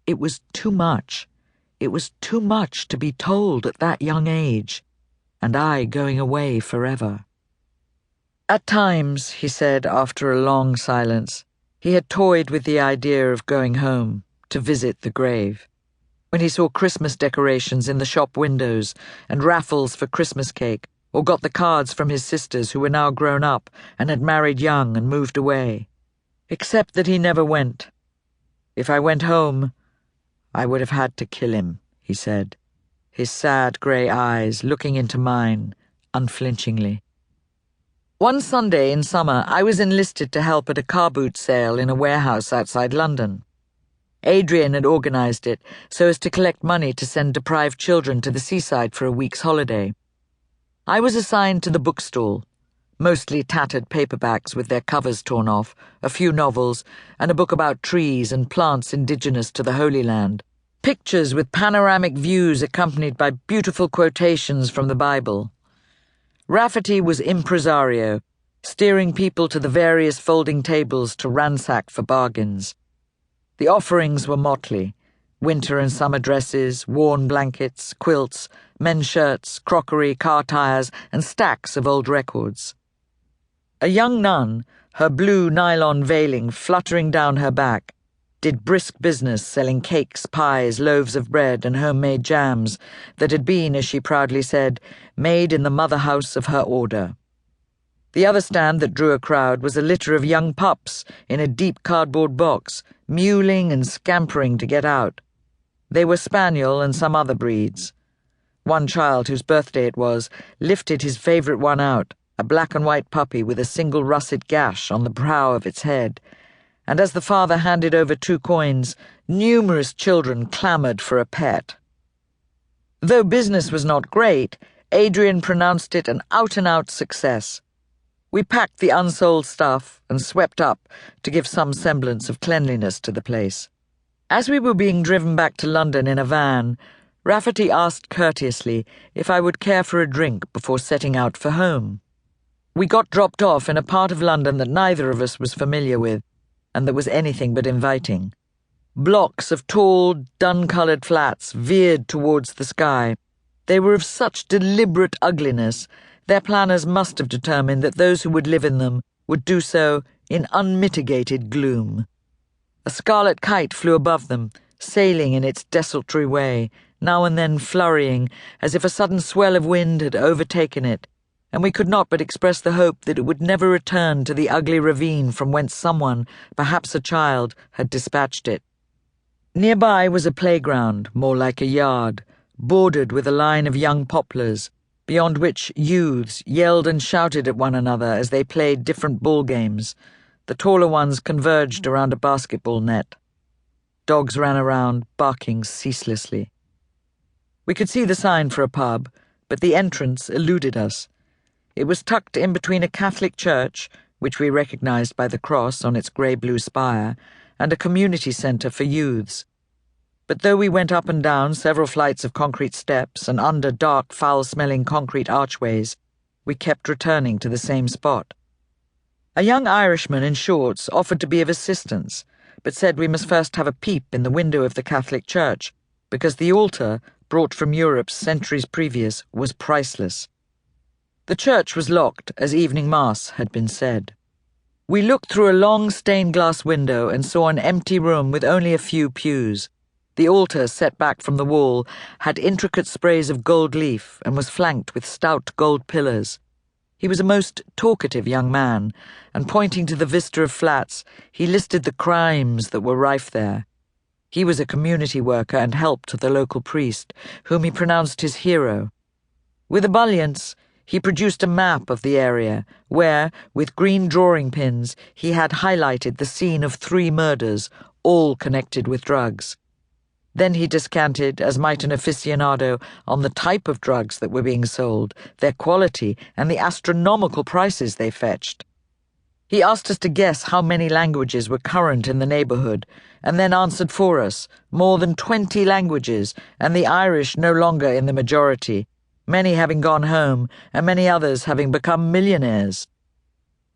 it was too much. It was too much to be told at that young age, and I going away forever. At times, he said after a long silence, he had toyed with the idea of going home to visit the grave. When he saw Christmas decorations in the shop windows and raffles for Christmas cake, or got the cards from his sisters who were now grown up and had married young and moved away. Except that he never went. If I went home, I would have had to kill him, he said, his sad grey eyes looking into mine unflinchingly. One Sunday in summer, I was enlisted to help at a car boot sale in a warehouse outside London. Adrian had organised it so as to collect money to send deprived children to the seaside for a week's holiday. I was assigned to the bookstall, mostly tattered paperbacks with their covers torn off, a few novels, and a book about trees and plants indigenous to the Holy Land, pictures with panoramic views accompanied by beautiful quotations from the Bible. Rafferty was impresario, steering people to the various folding tables to ransack for bargains. The offerings were motley: winter and summer dresses, worn blankets, quilts, men's shirts, crockery, car tires, and stacks of old records. A young nun, her blue nylon veiling fluttering down her back, did brisk business selling cakes, pies, loaves of bread, and homemade jams that had been, as she proudly said, made in the mother house of her order. The other stand that drew a crowd was a litter of young pups in a deep cardboard box, mewling and scampering to get out. They were spaniel and some other breeds. One child, whose birthday it was, lifted his favourite one out, a black and white puppy with a single russet gash on the brow of its head, and as the father handed over 2 coins, numerous children clamoured for a pet. Though business was not great, Adrian pronounced it an out-and-out success. We packed the unsold stuff and swept up to give some semblance of cleanliness to the place. As we were being driven back to London in a van, Rafferty asked courteously if I would care for a drink before setting out for home. We got dropped off in a part of London that neither of us was familiar with, and that was anything but inviting. Blocks of tall, dun-coloured flats veered towards the sky. They were of such deliberate ugliness, their planners must have determined that those who would live in them would do so in unmitigated gloom. A scarlet kite flew above them, sailing in its desultory way, now and then flurrying, as if a sudden swell of wind had overtaken it, and we could not but express the hope that it would never return to the ugly ravine from whence someone, perhaps a child, had dispatched it. Nearby was a playground, more like a yard, bordered with a line of young poplars, beyond which youths yelled and shouted at one another as they played different ball games. The taller ones converged around a basketball net. Dogs ran around, barking ceaselessly. We could see the sign for a pub, but the entrance eluded us. It was tucked in between a Catholic church, which we recognized by the cross on its grey-blue spire, and a community centre for youths. But though we went up and down several flights of concrete steps and under dark, foul-smelling concrete archways, we kept returning to the same spot. A young Irishman in shorts offered to be of assistance, but said we must first have a peep in the window of the Catholic church, because the altar, brought from Europe centuries previous, was priceless. The church was locked, as evening mass had been said. We looked through a long stained-glass window and saw an empty room with only a few pews. The altar, set back from the wall, had intricate sprays of gold leaf and was flanked with stout gold pillars. He was a most talkative young man, and pointing to the vista of flats, he listed the crimes that were rife there. He was a community worker and helped the local priest, whom he pronounced his hero. With ebullience, he produced a map of the area, where, with green drawing pins, he had highlighted the scene of 3 murders, all connected with drugs. Then he descanted, as might an aficionado, on the type of drugs that were being sold, their quality, and the astronomical prices they fetched. He asked us to guess how many languages were current in the neighbourhood, and then answered for us, more than 20 languages, and the Irish no longer in the majority, many having gone home, and many others having become millionaires.